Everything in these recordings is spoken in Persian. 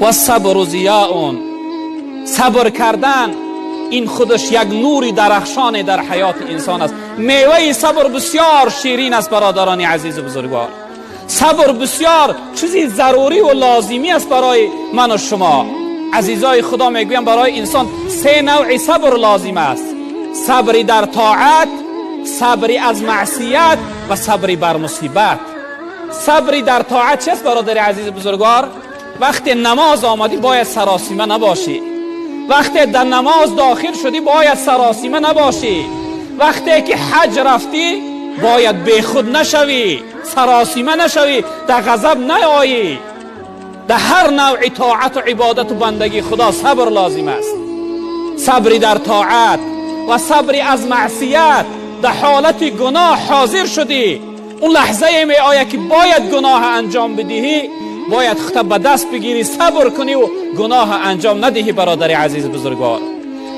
و صبر ضیاء، صبر کردن این خودش یک نوری درخشان در حیات انسان است. میوه صبر بسیار شیرین است برادران عزیز و بزرگوار. صبر بسیار چیزی ضروری و لازمی است برای من و شما. عزیزای خدا میگویم برای انسان 3 نوع صبر لازم است: صبری در طاعت، صبری از معصیت و صبری بر مصیبت. صبری در طاعت چیست برادر عزیز بزرگوار؟ وقتی نماز آمدی باید سراسیمه نباشی. وقتی در نماز داخل شدی باید سراسیمه نباشی. وقتی که حج رفتی باید بیخود نشوی، سراسیمه نشوی، در غضب نیایی. در هر نوع طاعت و عبادت و بندگی خدا صبر لازم است. صبری در طاعت و صبری از معصیت. در حالت گناه حاضر شدی، اون لحظه می آید که باید گناه انجام بدهی، باید خودت به دست بگیری، صبر کنی و گناه انجام ندهی برادر عزیز بزرگوار.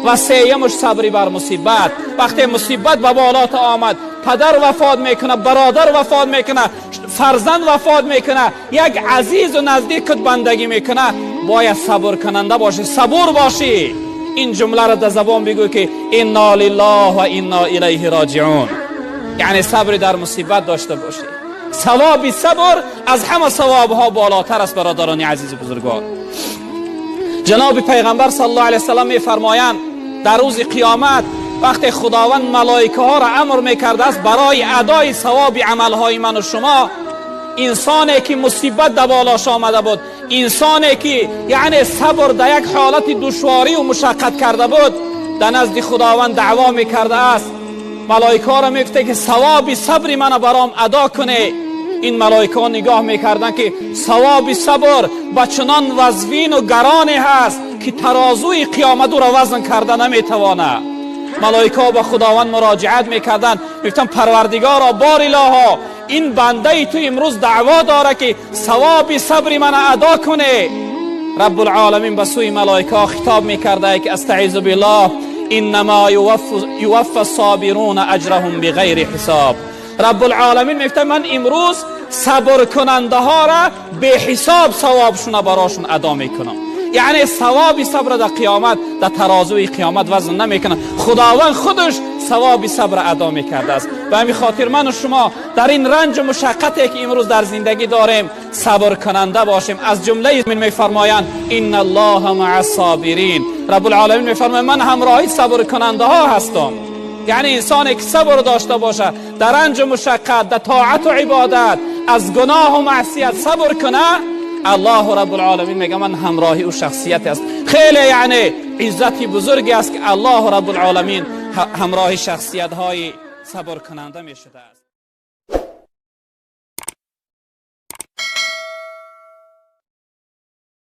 و سیمش صبری بر مصیبت. وقتی مصیبت به بالات آمد، پدر وفات میکنه، برادر وفات میکنه، فرزند وفات میکنه، یک عزیز و نزدیکت بندگی میکنه، باید صبر کننده باشی، صبور باشی. این جمله را در زبان بگو که انا لله و انا الیه راجعون، یعنی صبر در مصیبت داشته باشی. ثواب صبر از همه ثوابها بالاتر است برادران عزیز بزرگوار. جناب پیغمبر صلی الله علیه وسلم میفرمایند در روز قیامت وقتی خداوند ملائکه ها را امر میکرده است برای ادای ثواب عملهای من و شما، انسانی که مصیبت در بالاش آمده بود، انسانی که یعنی صبر در یک حالت دشواری و مشقت کرده بود، در نزد خداوند دعوا میکرده است. ملائکه ها را میگفته که ثواب صبر من برام ادا کنه. این ملائکه ها نگاه میکردن که ثواب صبر با چنان وزین و گرانی هست که ترازوی قیامت را وزن کرده نمیتوانه. ملائکه ها با خداوند مراجعت میکردن، میگفتن پروردگارا بار الها، این بنده تو امروز دعوا داره که ثواب صبر من ادا کنه. رب العالمین به سوی ملائکه ها خطاب میکرده که استعیذ بالله انما یوفی الصابرون اجرهم بغیر حساب. رب العالمین میگه من امروز صبر کننده ها را به حساب ثوابشون براشون ادا میکنم. یعنی ثواب صبر در قیامت در ترازوی قیامت وزن نمیکنه، خداوند خودش ثواب صبر ادا میکرده است. به همین خاطر من و شما در این رنج و مشقتی که امروز در زندگی داریم صبر کننده باشیم. از جمله من میفرمایند ان الله مع الصابرین، رب العالمین میفرماید من همراهی صبر کننده ها هستم. یعنی انسانی که صبر داشته باشه در رنج و مشقت، در طاعت و عبادت، از گناه و معصیت صبر کنه، الله رب العالمین میگه من همراهی او شخصیت است. خیلی یعنی عزتی بزرگی است که الله رب العالمین همراهی شخصیت های صبر کننده میشده است.